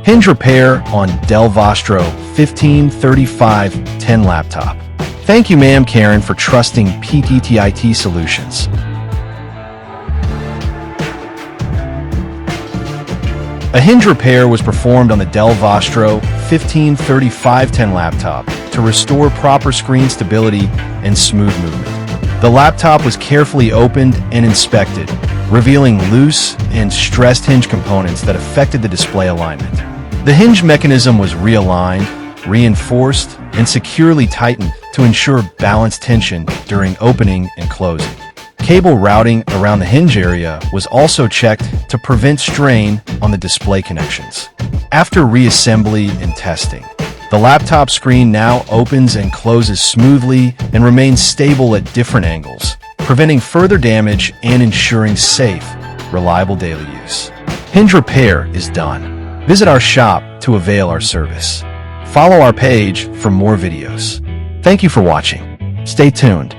Hinge repair on Dell Vostro 153510 laptop. Thank you, ma'am Karen, for trusting P112F Solutions. A hinge repair was performed on the Dell Vostro 153510 laptop to restore proper screen stability and smooth movement. The laptop was carefully opened and inspected, revealing loose and stressed hinge components that affected the display alignment. The hinge mechanism was realigned, reinforced, and securely tightened to ensure balanced tension during opening and closing. Cable routing around the hinge area was also checked to prevent strain on the display connections. After reassembly and testing, the laptop screen now opens and closes smoothly and remains stable at different angles, preventing further damage and ensuring safe, reliable daily use. Hinge repair is done. Visit our shop to avail our service. Follow our page for more videos. Thank you for watching. Stay tuned.